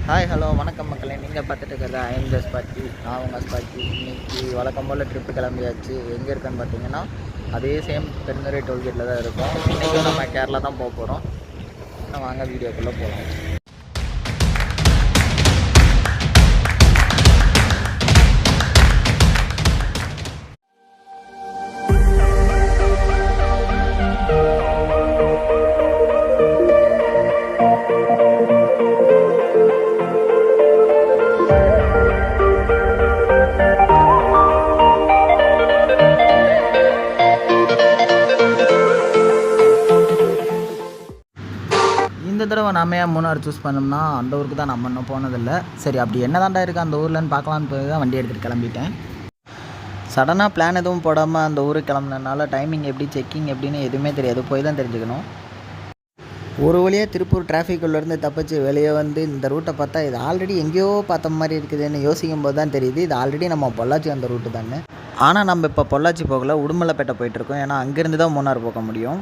Hi hello வணக்கம் மக்களே. நீங்கள் பார்த்துட்டு இருக்கிறது ஐஎம்ஜே ஸ்பாட்டி. நான் உங்கள் ஸ்பாட்டி. இன்றைக்கி வழக்கம் போல் ட்ரிப்பு கிளம்பியாச்சு. எங்கே இருக்குன்னு பார்த்தீங்கன்னா அதே சேம் பெருந்துறை டோல்கேட்டில் தான் இருக்கும். இன்றைக்கும் நம்ம கேரளா தான் போக போகிறோம். வாங்க வீடியோக்குள்ளே போகலாம். இந்த தடவை நம்ம ஏன் மூணார் சூஸ் பண்ணோம்னா அந்த ஊருக்கு தான் நம்ம இன்னும் போனதில்லை. சரி, அப்படி என்ன தாண்டா இருக்குது அந்த ஊரில்னு பார்க்கலான்னு போய் தான் வண்டி எடுத்துகிட்டு கிளம்பிட்டேன். சடனாக பிளான் எதுவும் போடாமல் அந்த ஊருக்கு கிளம்புனதுனால டைமிங் எப்படி, செக்கிங் எப்படின்னு எதுவுமே தெரியாது. போய் தான் தெரிஞ்சுக்கணும். ஒரு வழியாக திருப்பூர் டிராஃபிக்குள்ளேருந்து தப்பிச்சு வெளியே வந்து இந்த ரூட்டை பார்த்தா இது ஆல்ரெடி எங்கேயோ பார்த்த மாதிரி இருக்குதுன்னு யோசிக்கும் போது தான் தெரியுது இது ஆல்ரெடி நம்ம பொள்ளாச்சி அந்த ரூட்டு தானே. ஆனால் நம்ம இப்போ பொள்ளாச்சி போகல, உடுமலைப்பேட்டை போயிட்டுருக்கோம். ஏன்னா அங்கேருந்து தான் மூணார் போக முடியும்.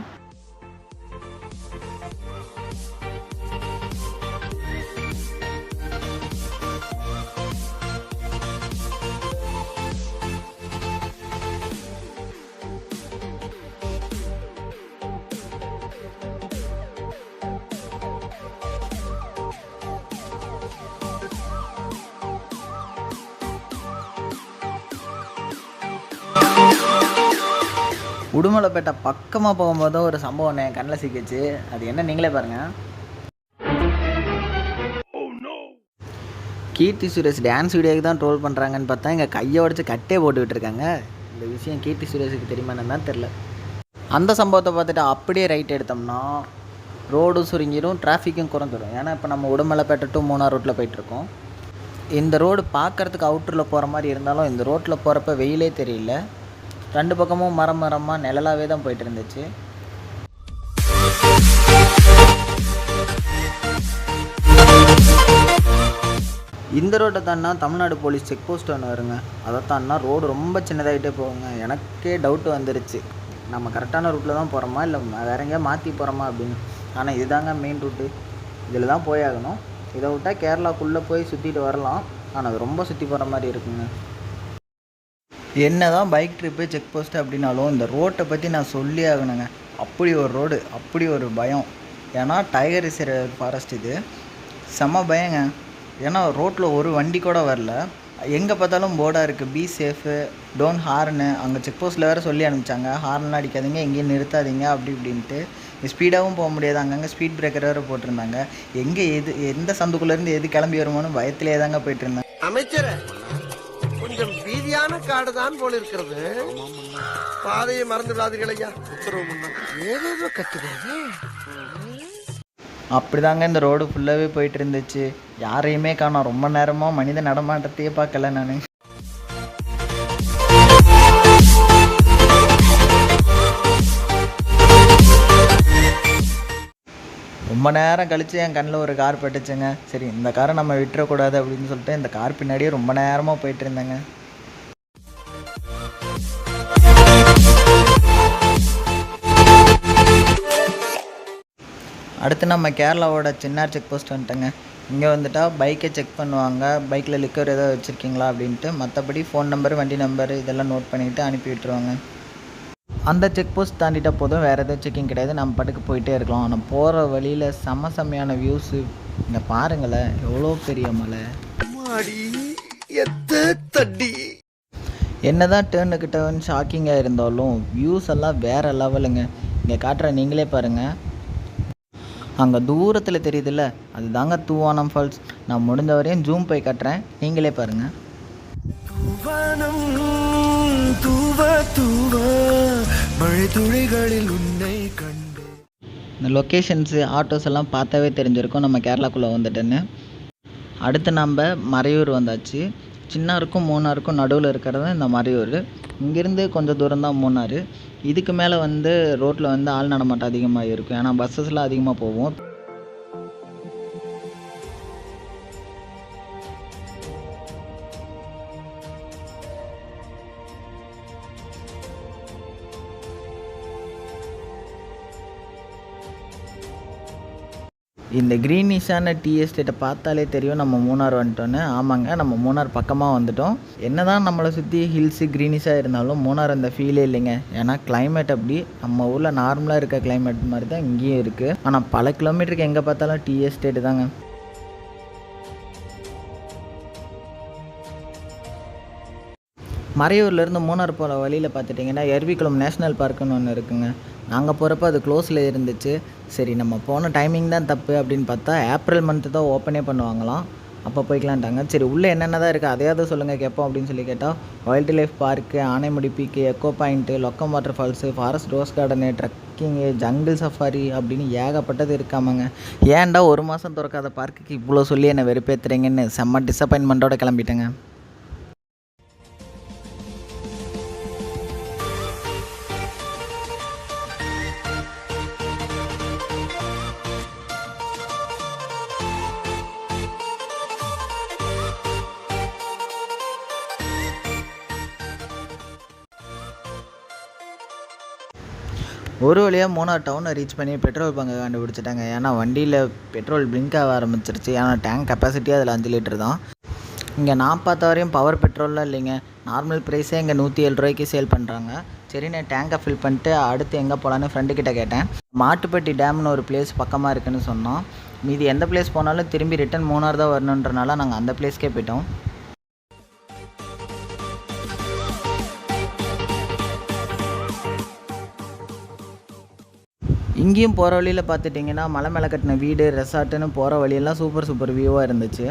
உடுமலைப்பேட்டை பக்கமாக போகும்போது ஒரு சம்பவம் என் கண்ணில் சிக்கிச்சு. அது என்ன நீங்களே பாருங்கள். கீர்த்தி சுரேஷ் டான்ஸ் வீடியோக்கு தான் ட்ரோல் பண்ணுறாங்கன்னு பார்த்தா இங்கே கையை உடச்சி கட்டே போட்டுக்கிட்டு இருக்காங்க. இந்த விஷயம் கீர்த்தி சுரேஷுக்கு தெரியுமான்னு தான் தெரில. அந்த சம்பவத்தை பார்த்துட்டு அப்படியே ரைட் எடுத்தோம்னா ரோடும் சுருங்கிடும், டிராஃபிக்கும் குறைஞ்சிடும். ஏன்னா இப்போ நம்ம உடுமலைப்பேட்டை டு மூணார் ரோட்டில் போயிட்டுருக்கோம். இந்த ரோடு பார்க்குறதுக்கு அவுட்டரில் போகிற மாதிரி இருந்தாலும் இந்த ரோட்டில் போகிறப்ப வெயிலே தெரியல. ரெண்டு பக்கமும் மரமாக நிழலாகவே தான் போயிட்டு இருந்துச்சு. இந்த ரோட்டை தாண்டினா தமிழ்நாடு போலீஸ் செக் போஸ்ட் ஒன்று வருங்க. அதை தாண்டினா ரோடு ரொம்ப சின்னதாகிட்டே போகுங்க. எனக்கே டவுட்டு வந்துருச்சு, நம்ம கரெக்டான ரூட்டில் தான் போகிறோமா இல்லை வேற எங்கேயா மாற்றி போகிறோமா அப்படின்னு. ஆனால் இதுதாங்க மெயின் ரூட்டு, இதில் தான் போயாகணும். இதை விட்டால் கேரளாக்குள்ளே போய் சுற்றிட்டு வரலாம், ஆனால் அது ரொம்ப சுற்றி போகிற மாதிரி இருக்குங்க. என்ன தான் பைக் ட்ரிப்பு செக் போஸ்ட்டு அப்படின்னாலும் இந்த ரோட்டை பற்றி நான் சொல்லி ஆகணுங்க. அப்படி ஒரு ரோடு, அப்படி ஒரு பயம். ஏன்னா டைகர் ரிசர்வ் ஃபாரஸ்ட் இது செம்ம பயங்க. ஏன்னா ரோட்டில் ஒரு வண்டி கூட வரல, எங்கே பார்த்தாலும் போர்டாக இருக்குது, பி சேஃபு, டோன்ட் ஹார்னு. அங்கே செக் போஸ்ட்டில் வேறு சொல்லி அனுப்பிச்சாங்க, ஹார்ன்லாம் அடிக்காதீங்க, எங்கேயும் நிறுத்தாதீங்க அப்படி இப்படின்ட்டு. ஸ்பீடாகவும் போக முடியாது, அங்கங்கே ஸ்பீட் பிரேக்கர் வேறு போட்டிருந்தாங்க. எங்கே எந்த சந்துக்குள்ளேருந்து எது கிளம்பி வருமோன்னு பயத்திலே தாங்க போயிட்டு இருந்தேன். அமைச்சர் கொஞ்சம் வீதியான காடு தான் போல இருக்கிறது, பாதையை மறந்து விடாதீர்கள் ஐயா. ஏதோ கத்துக்கிறது. அப்படிதாங்க இந்த ரோடு ஃபுல்லாகவே போயிட்டு இருந்துச்சு. யாரையுமே காணோம். ரொம்ப நேரமாக மனித நடமாட்டத்தையே பார்க்கல நான். ரொம்ப நேரம் கழித்து என் கண்ணில் ஒரு கார் பட்டுச்சுங்க. சரி, இந்த காரை நம்ம விட்டுறக்கூடாது அப்படின்னு சொல்லிட்டு இந்த கார் பின்னாடியே ரொம்ப நேரமாக போயிட்டு இருந்தேங்க. அடுத்து நம்ம கேரளாவோட சின்னார் செக் போஸ்ட் வந்துட்டேங்க. இங்கே வந்துட்டால் பைக்கை செக் பண்ணுவாங்க, பைக்கில் லிக்கர் ஏதாவது வச்சுருக்கீங்களா அப்படின்ட்டு. மற்றபடி ஃபோன் நம்பர், வண்டி நம்பர் இதெல்லாம் நோட் பண்ணிவிட்டு அனுப்பி விட்டுருவாங்க. அந்த செக் போஸ்ட் தாண்டிட்டா போதும், வேறு எதுவும் செக்கிங் கிடையாது, நம்ம பாட்டுக்கு போயிட்டே இருக்கலாம். ஆனால் போகிற வழியில் செம்மையான வியூஸு இங்கே பாருங்களேன், எவ்வளோ பெரிய மலை. என்ன தான் டேர்னுக்கிட்ட ஷாக்கிங்காக இருந்தாலும் வியூஸ் எல்லாம் வேறு லெவலுங்க. இங்கே காட்டுற நீங்களே பாருங்கள். அங்கே தூரத்தில் தெரியுதுல்ல, அது தாங்க தூவானம் ஃபால்ஸ். நான் முடிஞ்ச வரையும் ஜூம் போய் காட்டுறேன், நீங்களே பாருங்கள். இந்த லொக்கேஷன்ஸு, ஆட்டோஸ் எல்லாம் பார்த்தாவே தெரிஞ்சிருக்கும் நம்ம கேரளாக்குள்ளே வந்துட்டேன்னு. அடுத்து நம்ம மறையூர் வந்தாச்சு. சின்னாருக்கும் மூணாருக்கும் நடுவில் இருக்கிறது இந்த மறையூர். இங்கேருந்து கொஞ்சம் தூரம் தான் மூணார். இதுக்கு மேலே வந்து ரோட்டில் வந்து ஆள் நடமாட்டம் அதிகமாக இருக்கும், ஏன்னா பஸ்ஸஸ்லாம் அதிகமாக போகும். இந்த க்ரீனிஷான டீ எஸ்டேட்டை பார்த்தாலே தெரியும் நம்ம மூணார் வந்துட்டோன்னு. ஆமாங்க, நம்ம மூணார் பக்கமாக வந்துட்டோம். என்ன தான் நம்மளை சுற்றி ஹில்ஸு க்ரீனிஷாக இருந்தாலும் மூணார் அந்த ஃபீலே இல்லைங்க. ஏன்னா கிளைமேட் அப்படி நம்ம ஊரில் நார்மலாக இருக்க கிளைமேட் மாதிரி தான் இங்கேயும் இருக்குது. ஆனால் பல கிலோமீட்டருக்கு எங்கே பார்த்தாலும் டீ எஸ்டேட்டு தாங்க. மறையூர்லேருந்து மூணார் போகிற வழியில் பார்த்துட்டிங்கன்னா எர்விகுளம் நேஷ்னல் பார்க்குன்னு ஒன்று இருக்குங்க. நாங்கள் போகிறப்ப அது க்ளோஸில் இருந்துச்சு. சரி, நம்ம போன டைமிங் தான் தப்பு அப்படின்னு பார்த்தா ஏப்ரல் மந்த்து தான் ஓப்பனே பண்ணுவாங்களாம். அப்போ போய்க்கலான்ட்டாங்க. சரி, உள்ளே என்னென்ன தான் இருக்குது அதையாவது சொல்லுங்கள் கேட்போம் அப்படின்னு சொல்லி கேட்டால் wildlife park, Anaimudi peak, echo point, Lokkam water falls, forest rose garden, trekking, jungle safari அப்படின்னு ஏகப்பட்டது இருக்காமங்க. ஏன்டா ஒரு மாதம் திறக்காத பார்க்குக்கு இவ்வளோ சொல்லி என்னை வெறுப்பேற்றுறீங்கன்னு செம்ம டிசப்பாயின்மெண்ட்டோட கிளம்பிட்டேங்க. ஒரு வழியாக மூணார் டவுனை ரீச் பண்ணி பெட்ரோல் பங்கை கண்டுபிடிச்சிட்டாங்க. ஏன்னா வண்டியில் பெட்ரோல் பிளிங்க் ஆக ஆரம்பிச்சிருச்சு. ஏன்னா டேங்க் கெப்பாசிட்டி அதில் 5 லிட்டர் தான். இங்கே நான் பார்த்த வரையும் பவர் பெட்ரோல்லாம் இல்லைங்க. நார்மல் ப்ரைஸே இங்கே 107 ரூபாய்க்கு சேல் பண்ணுறாங்க. சரி, நான் டேங்கை ஃபில் பண்ணிட்டு அடுத்து எங்கே போகலான்னு ஃப்ரெண்டுக்கிட்ட கேட்டேன். மாட்டுப்பட்டி டேம்னு ஒரு பிளேஸ் பக்கமாக இருக்குன்னு சொன்னோம். மீதி எந்த பிளேஸ் போனாலும் திரும்பி ரிட்டன் மூணார் தான் வரணுன்றனால நாங்கள் அந்த பிளேஸ்க்கே போயிட்டோம். இங்கேயும் போகிற வழியில் பார்த்துட்டிங்கன்னா மலை மேலே கட்டின வீடு, ரெசார்ட்டுன்னு போகிற வழியெல்லாம் சூப்பர் வியூவாக இருந்துச்சு.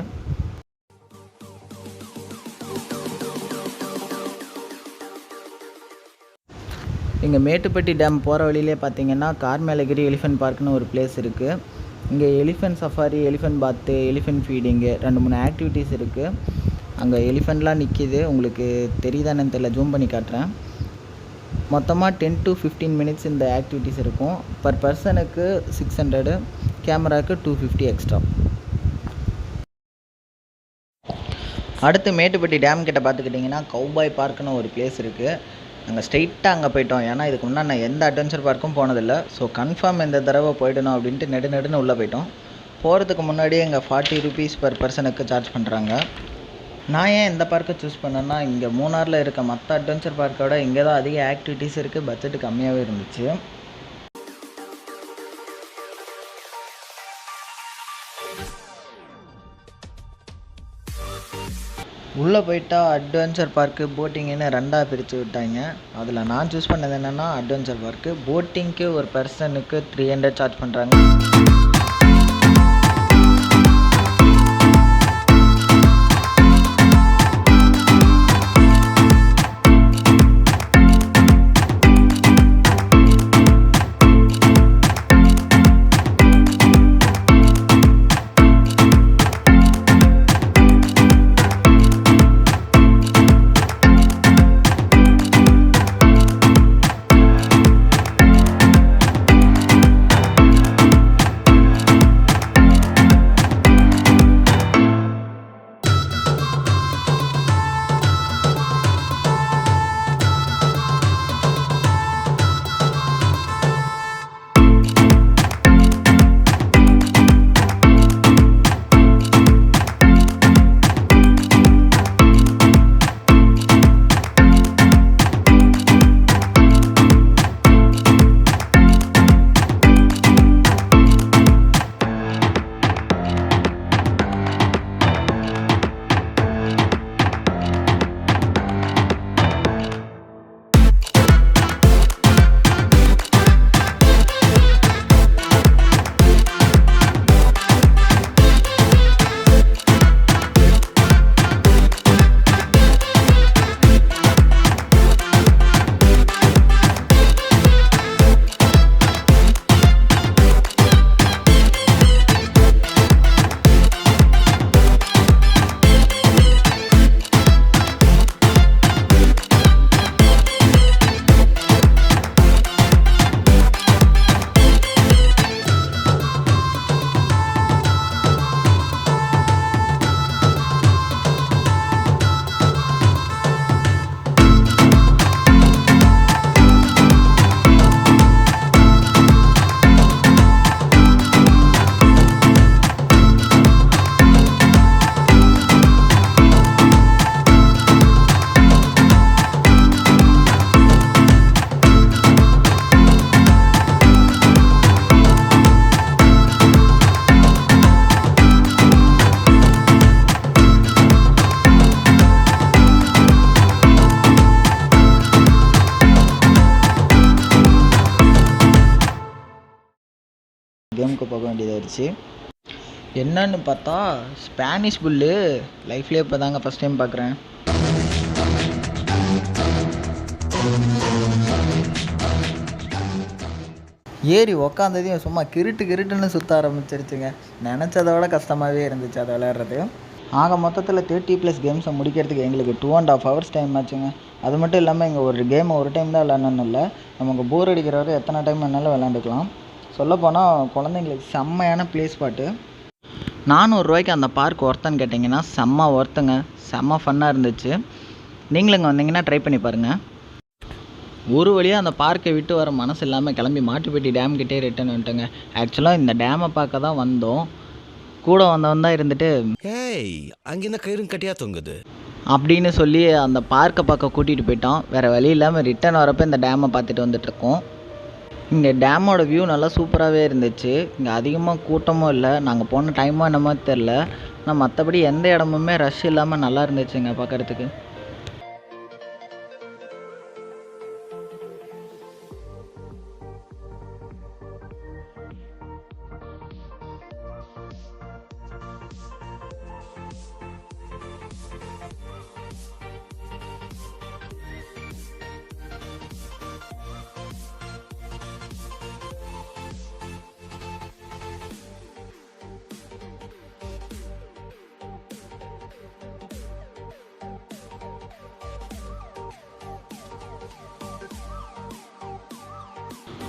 இங்கே மேட்டுப்பட்டி டேம் போகிற வழியிலே பார்த்தீங்கன்னா கார்மேலகிரி எலிஃபென்ட் பார்க்குன்னு ஒரு பிளேஸ் இருக்குது. இங்கே எலிஃபென்ட் சஃபாரி, எலிஃபென்ட் பாத்து, எலிஃபென்ட் ஃபீடிங்கு 2-3 ஆக்டிவிட்டீஸ் இருக்குது. அங்கே எலிஃபெண்ட்லாம் நிற்கிது. உங்களுக்கு தெரியுதானு தெரியல, ஜூம் பண்ணி காட்டுறேன். மொத்தமாக 10 to 15 மினிட்ஸ் இந்த ஆக்டிவிட்டீஸ் இருக்கும். பர் பர்சனுக்கு 600, கேமராவுக்கு 250 எக்ஸ்ட்ரா. அடுத்து மேட்டுப்பட்டி டேம் கிட்ட பார்த்துக்கிட்டிங்கன்னா கௌபாய் பார்க்குன்னு ஒரு பிளேஸ் இருக்குது. நாங்கள் ஸ்ட்ரெயிட்டாக அங்கே போயிட்டோம். ஏன்னா இதுக்கு முன்னாடி நான் எந்த அட்வென்ச்சர் பார்க்கும் போனதில்லை. ஸோ கன்ஃபார்ம் இந்த தடவை போயிடணும் அப்படின்ட்டு நெடுன்னு உள்ளே போயிட்டோம். போகிறதுக்கு முன்னாடியே இங்கே 40 rupees பர் பர்சனுக்கு சார்ஜ் பண்ணுறாங்க. நான் ஏன் இந்த பார்க்கை சூஸ் பண்ணேன்னா, இங்கே மூணாரில் இருக்க மற்ற அட்வென்ச்சர் பார்க்கோட இங்கே தான் அதிக ஆக்டிவிட்டீஸ் இருக்குது. பட்ஜெட்டு கம்மியாகவே இருந்துச்சு. உள்ளே போயிட்டா அட்வென்ச்சர் பார்க்கு, போட்டிங்குன்னு 2ஆக பிரித்து விட்டாங்க. அதில் நான் சூஸ் பண்ணது என்னென்னா அட்வென்ச்சர் பார்க்கு. போட்டிங்க்கு ஒரு பர்சனுக்கு 300 சார்ஜ் பண்ணுறாங்க. ஜூக்கு போக வேண்டியதாகிடுச்சு. என்னன்னு பார்த்தா ஸ்பானிஷ் புல்லு லைஃப்லேயே இப்போ தாங்க ஃபஸ்ட் டைம் பார்க்குறேன். ஏறி உக்காந்ததையும் சும்மா கிருட்டுன்னு சுற்ற ஆரம்பிச்சிருச்சுங்க. நினச்சதை விட கஷ்டமாகவே இருந்துச்சு அதை விளையாடுறது. ஆக மொத்தத்தில் 30+ கேம்ஸை முடிக்கிறதுக்கு எங்களுக்கு 2.5 hours டைம் ஆச்சுங்க. அது மட்டும் இல்லாமல் இங்கே ஒரு கேமை ஒரு டைம் தான் விளாட்ணுன்னு இல்லை, நமக்கு போர் அடிக்கிற வரை எத்தனை டைம் வேணாலும் விளாண்டுக்கலாம். சொல்லப்போனால் குழந்தைங்களுக்கு செம்மையான ப்ளே ஸ்பாட்டு. 400 ரூபாய்க்கு அந்த பார்க் ஒர்த்தான்னு கேட்டிங்கன்னா செம்ம ஒர்த்துங்க. செம்ம ஃபன்னாக இருந்துச்சு. நீங்களும் இங்கே வந்தீங்கன்னா ட்ரை பண்ணி பாருங்கள். ஒரு வழியாக அந்த பார்க்கை விட்டு வர மனசு இல்லாமல் கிளம்பி மாட்டுப்பட்டி டேம் கிட்டே ரிட்டர்ன் வந்துட்டேங்க. ஆக்சுவலாக இந்த டேமை பார்க்க தான் வந்தோம். கூட வந்தவன் தான் இருந்துட்டு அங்கே இந்த கயிறும் கட்டியாக தொங்குது அப்படின்னு சொல்லி அந்த பார்க்கை பார்க்க கூட்டிகிட்டு போயிட்டோம். வேறு வழி இல்லாமல் ரிட்டர்ன் வரப்போ இந்த டேமை பார்த்துட்டு வந்துட்டுருக்கோம். இங்கே டேமோட வியூ நல்லா சூப்பராகவே இருந்துச்சு. இங்கே அதிகமாக கூட்டமும் இல்லை, நாங்கள் போன டைமும் என்னமோ தெரில. ஆனால் மற்றபடி எந்த இடமுமே ரஷ் இல்லாமல் நல்லா இருந்துச்சுங்க பார்க்குறதுக்கு.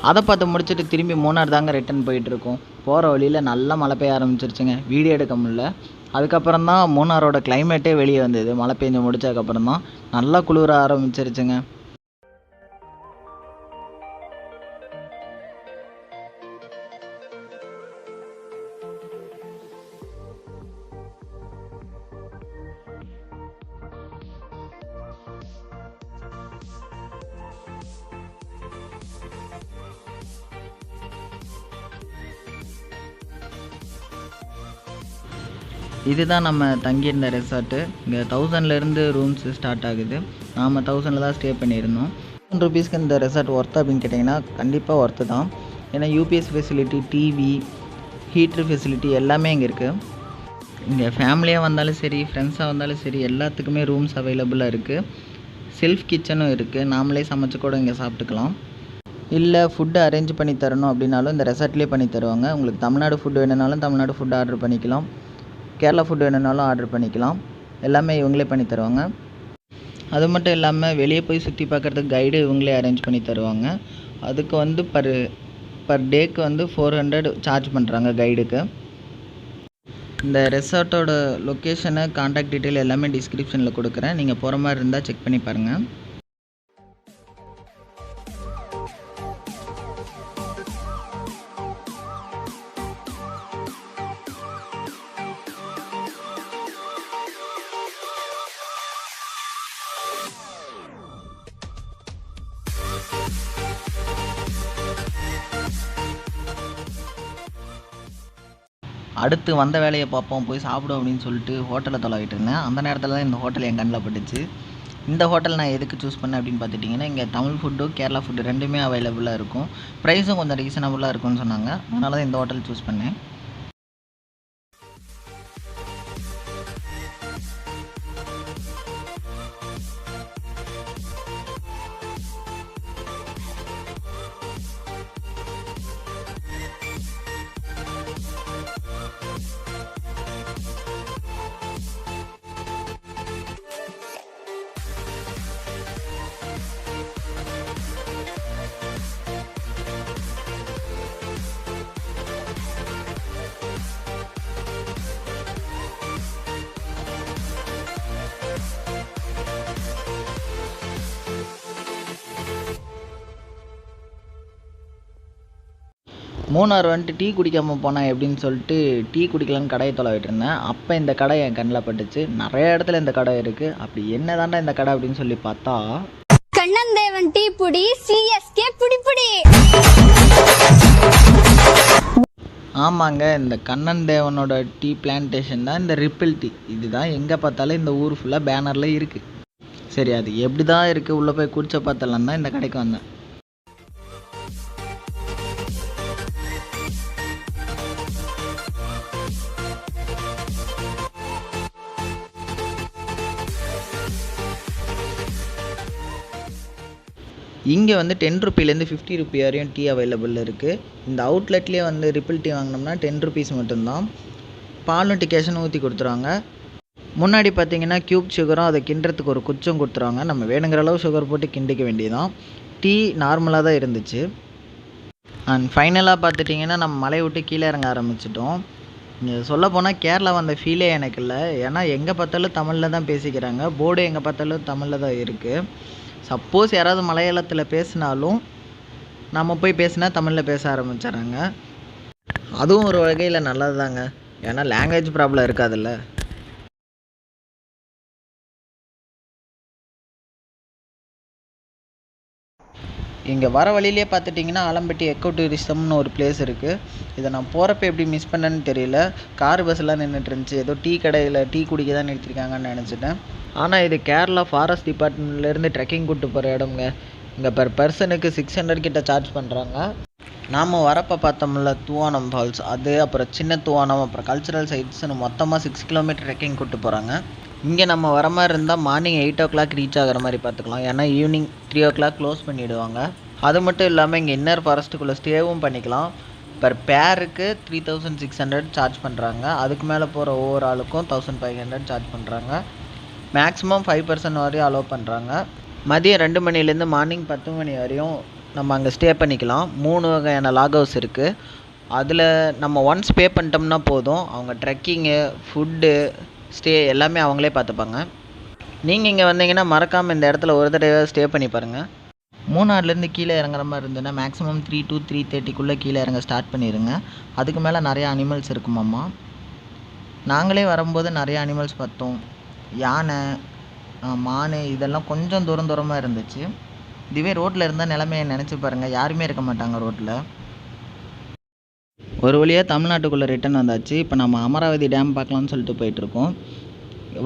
அதை பார்த்து முடிச்சுட்டு திரும்பி மூணார் தாங்க ரிட்டன் போயிட்டுருக்கோம். போகிற வழியில் நல்லா மழை பெய்ய ஆரம்பிச்சிருச்சுங்க. வீடியோ எடுக்க முடியல. அதுக்கப்புறம் தான் மூணாரோட கிளைமேட்டே வெளியே வந்தது. மழை பெஞ்சு முடிச்சதுக்கப்புறம் தான் நல்லா குளிர ஆரம்பிச்சிருச்சுங்க. இதுதான் நம்ம தங்கியிருந்த ரெசார்ட்டு. இங்கே 1000லேருந்து ரூம்ஸு ஸ்டார்ட் ஆகுது. நாம் 1000 தான் ஸ்டே பண்ணியிருந்தோம். 1000 ரூபீஸ்க்கு இந்த ரெசார்ட் ஒர்த்து அப்படின்னு கேட்டிங்கன்னா கண்டிப்பாக ஒர்த்து தான். ஏன்னா யூபிஎஸ் ஃபெசிலிட்டி, டிவி, ஹீட்ரு ஃபெசிலிட்டி எல்லாமே இங்கே இருக்குது. இங்கே ஃபேமிலியாக வந்தாலும் சரி, ஃப்ரெண்ட்ஸாக வந்தாலும் சரி, எல்லாத்துக்குமே ரூம்ஸ் அவைலபிளாக இருக்குது. செல்ஃப் கிச்சனும் இருக்குது. நாமளே சமைச்சு கூட இங்கே சாப்பிட்டுக்கலாம். இல்லை ஃபுட்டு அரேஞ்ச் பண்ணி தரணும் அப்படின்னாலும் இந்த ரெசார்ட்லேயே பண்ணி தருவாங்க. உங்களுக்கு தமிழ்நாடு ஃபுட்டு வேணுனாலும் தமிழ்நாடு ஃபுட்டு ஆர்டர் பண்ணிக்கலாம். கேரளா ஃபுட்டு வேணுனாலும் ஆர்டர் பண்ணிக்கலாம். எல்லாமே இவங்களே பண்ணி தருவாங்க. அது மட்டும் இல்லாமல் வெளியே போய் சுற்றி பார்க்குறதுக்கு கைடு இவங்களே அரேஞ்ச் பண்ணி தருவாங்க. அதுக்கு வந்து பர் டேக்கு வந்து 400 சார்ஜ் பண்ணுறாங்க கைடுக்கு. இந்த ரெசார்ட்டோட லொக்கேஷனு, கான்டாக்ட் டீட்டெயில் எல்லாமே டிஸ்கிரிப்ஷனில் கொடுக்குறேன். நீங்கள் போகிற மாதிரி இருந்தால் செக் பண்ணி பாருங்கள். அடுத்து வந்த வேலையை பார்ப்போம், போய் சாப்பிடும் அப்படின்னு சொல்லிட்டு ஹோட்டலில் தொலைவிட்டு இருந்தேன். அந்த நேரத்தில் தான் இந்த ஹோட்டல் என் கண்ணில் பட்டுச்சு. இந்த ஹோட்டல் நான் எதுக்கு சூஸ் பண்ணேன் அப்படின்னு பார்த்துட்டிங்கன்னா, இங்கே தமிழ் ஃபுட்டும் கேரளா ஃபுட்டு ரெண்டுமே அவைலபிளாக இருக்கும். ப்ரைஸும் கொஞ்சம் ரீசனபுளாக இருக்கும்னு சொன்னாங்க. அதனால தான் இந்த ஹோட்டல் சூஸ் பண்ணேன். மூணார் வந்துட்டு டீ குடிக்காமல் போனால் எப்படின்னு சொல்லிட்டு டீ குடிக்கலான்னு கடையை தொலைவிட்டு இருந்தேன். அப்போ இந்த கடை என் கண்ணில் பட்டுச்சு. நிறைய இடத்துல இந்த கடை இருக்குது. அப்படி என்ன தாண்டா இந்த கடை அப்படின்னு சொல்லி பார்த்தா, கண்ணன்தேவன் டீ புடி, சிஎஸ்கே புடி. ஆமாங்க, இந்த கண்ணன் தேவனோட டீ பிளான்டேஷன் தான் இந்த ரிப்பிள் டீ. இதுதான் எங்கே பார்த்தாலும் இந்த ஊர் ஃபுல்லாக பேனரில் இருக்குது. சரி, அது எப்படி தான் இருக்குது உள்ளே போய் குடிச்ச பார்த்தலாம் தான் இந்த கடைக்கு வந்தேன். இங்கே வந்து 10 ருப்பீலேருந்து 50 ருப்பீ வரையும் டீ அவைலபிள் இருக்குது. இந்த அவுட்லெட்லேயே வந்து ரிப்பிள் டீ வாங்கினோம்னா 10 ருப்பீஸ் மட்டும்தான். பாலும் டிகேஷன் ஊற்றி கொடுத்துருவாங்க. முன்னாடி பார்த்தீங்கன்னா க்யூப் சுகரும் அதை கிண்டுறதுக்கு ஒரு குச்சும் கொடுத்துருவாங்க. நம்ம வேணுங்கிற அளவு சுகர் போட்டு கிண்டிக்க வேண்டியதான். டீ நார்மலாக தான் இருந்துச்சு. அண்ட் ஃபைனலாக பார்த்துட்டிங்கன்னா நம்ம மலையை விட்டு கீழே இறங்க ஆரம்பிச்சிட்டோம். இங்கே சொல்லப்போனால் கேரளா வந்த ஃபீலே எனக்கு இல்லை. ஏன்னா எங்கே பார்த்தாலும் தமிழில் தான் பேசிக்கிறாங்க. போர்டு எங்கே பார்த்தாலும் தமிழில் தான் இருக்குது. சப்போஸ் யாராவது மலையாளத்தில் பேசினாலும் நம்ம போய் பேசினா தமிழில் பேச ஆரம்பிச்சிட்றாங்க. அதுவும் ஒரு வகையில் நல்லது தாங்க. ஏன்னா லாங்குவேஜ் ப்ராப்ளம் இருக்காதுல்ல. இங்கே வர வழியிலே பார்த்துட்டிங்கன்னா ஆலம்பட்டி எக்கோ டூரிசம்னு ஒரு பிளேஸ் இருக்குது. இதை நான் போகிறப்ப எப்படி மிஸ் பண்ணேன்னு தெரியல. கார் பஸ்ஸெலாம் நின்றுட்டு இருந்துச்சு. ஏதோ டீ கடையில் டீ குடிக்க தான் நிறுத்திருக்காங்கன்னு நினச்சிட்டேன். ஆனால் இது கேரளா ஃபாரஸ்ட் டிபார்ட்மெண்ட்லேருந்து ட்ரெக்கிங் கூப்பிட்டு போகிற இடம்ங்க. இங்கே பெர் பர்சனுக்கு 600 கிட்ட சார்ஜ் பண்ணுறாங்க. நாம் வரப்போ பார்த்தோம்ல தூவானம் ஃபால்ஸ், அது அப்புறம் சின்ன தூவானம், அப்புறம் கல்ச்சுரல் சைட்ஸ்னு மொத்தமாக 6 கிலோமீட்டர் ட்ரெக்கிங் கூப்பிட்டு போகிறாங்க. இங்கே நம்ம வர மாதிரி இருந்தால் மார்னிங் 8 o'clock ரீச் ஆகிற மாதிரி பார்த்துக்கலாம். ஏன்னா ஈவினிங் 3 o'clock க்ளோஸ் பண்ணிவிடுவாங்க. அது மட்டும் இல்லாமல் இங்கே இன்னர் ஃபாரஸ்ட்டுக்குள்ளே ஸ்டேவும் பண்ணிக்கலாம். பர் பேருக்கு 3600 சார்ஜ் பண்ணுறாங்க. அதுக்கு மேலே போகிற ஒவ்வொரு ஆளுக்கும் 1500 சார்ஜ் பண்ணுறாங்க. மேக்ஸிமம் 5% வரையும் அலோவ் பண்ணுறாங்க. மதியம் 2 மணிலேருந்து மார்னிங் 10 மணி வரையும் நம்ம அங்கே ஸ்டே பண்ணிக்கலாம். 3 வகையான லாக் ஹவுஸ் இருக்குது. அதில் நம்ம ஒன்ஸ் பே பண்ணிட்டோம்னா போதும். அவங்க ட்ரெக்கிங்கு, ஃபுட்டு, ஸ்டே எல்லாமே அவங்களே பார்த்துப்பாங்க. நீங்கள் இங்கே வந்தீங்கன்னா மறக்காமல் இந்த இடத்துல ஒரு தடவை ஸ்டே பண்ணி பாருங்கள். மூணாறுலேருந்து கீழே இறங்குற மாதிரி இருந்ததுன்னா மேக்ஸிமம் 3 to 3:30 கீழே இறங்க ஸ்டார்ட் பண்ணிடுங்க. அதுக்கு மேலே நிறையா அனிமல்ஸ் இருக்குமாம்மா. நாங்களே வரும்போது நிறையா அனிமல்ஸ் பார்த்தோம். யானை, மான் இதெல்லாம் கொஞ்சம் தூரமாக இருந்துச்சு. இதுவே ரோட்டில் இருந்தால் நிலைமையை நினச்சி பாருங்கள். யாருமே இருக்க மாட்டாங்க ரோட்டில். ஒரு வழியாக தமிழ்நாட்டுக்குள்ளே ரிட்டன் வந்தாச்சு. இப்போ நம்ம அமராவதி டேம் பார்க்கலான்னு சொல்லிட்டு போயிட்டுருக்கோம்.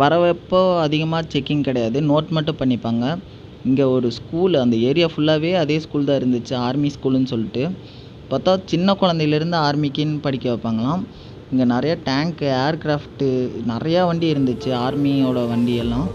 வரப்போ அதிகமாக செக்கிங் கிடையாது, நோட் மட்டும் பண்ணிப்பாங்க. இங்கே ஒரு ஸ்கூல், அந்த ஏரியா ஃபுல்லாகவே அதே ஸ்கூல் தான் இருந்துச்சு, ஆர்மி ஸ்கூலுன்னு சொல்லிட்டு. பார்த்தா சின்ன குழந்தையிலேருந்து ஆர்மிக்குன்னு படிக்க வைப்பாங்களாம். இங்கே நிறைய டேங்க்கு, ஏர்க்ராஃப்ட்டு, நிறையா வண்டி இருந்துச்சு, ஆர்மியோட வண்டியெல்லாம்.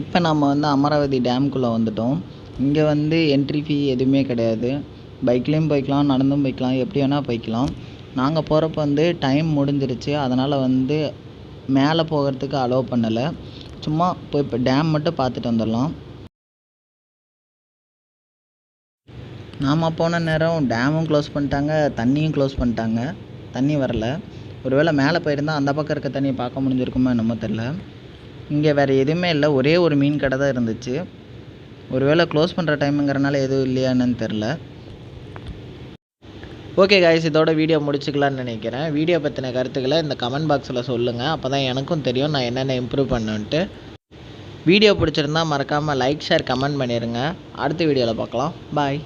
இப்போ நம்ம வந்து அமராவதி டேம்குள்ளே வந்துட்டோம். இங்கே வந்து என்ட்ரி ஃபீ எதுவுமே கிடையாது. பைக்லேயும் போய்க்கலாம், நடந்தும் போய்க்கலாம், எப்படி வேணால் போய்க்கலாம். நாங்கள் போகிறப்ப வந்து டைம் முடிஞ்சிருச்சு. அதனால் வந்து மேலே போகிறதுக்கு அலோவ் பண்ணலை. சும்மா போய் இப்போ டேம் மட்டும் பார்த்துட்டு வந்துடலாம். நாம் போன நேரம் டேமும் க்ளோஸ் பண்ணிட்டாங்க, தண்ணியும் க்ளோஸ் பண்ணிட்டாங்க. தண்ணி வரல. ஒருவேளை மேலே போயிருந்தால் அந்த பக்கம் இருக்க தண்ணியை பார்க்க முடிஞ்சிருக்குமோ என்னமோ தெரில. இங்கே வேறு எதுவுமே இல்லை, ஒரே ஒரு மீன் கடை தான் இருந்துச்சு. ஒருவேளை க்ளோஸ் பண்ணுற டைமுங்கிறனால எதுவும் இல்லையான்னு தெரில. ஓகே காய்ஸ், இதோட வீடியோ முடிச்சுக்கலான்னு நினைக்கிறேன். வீடியோ பற்றின கருத்துக்களை இந்த கமெண்ட் பாக்ஸில் சொல்லுங்கள். அப்போ தான் எனக்கும் தெரியும் நான் என்னென்ன இம்ப்ரூவ் பண்ணுன்ட்டு. வீடியோ பிடிச்சிருந்தா மறக்காமல் லைக், ஷேர், கமெண்ட் பண்ணிடுங்க. அடுத்த வீடியோவில் பார்க்கலாம். பாய்.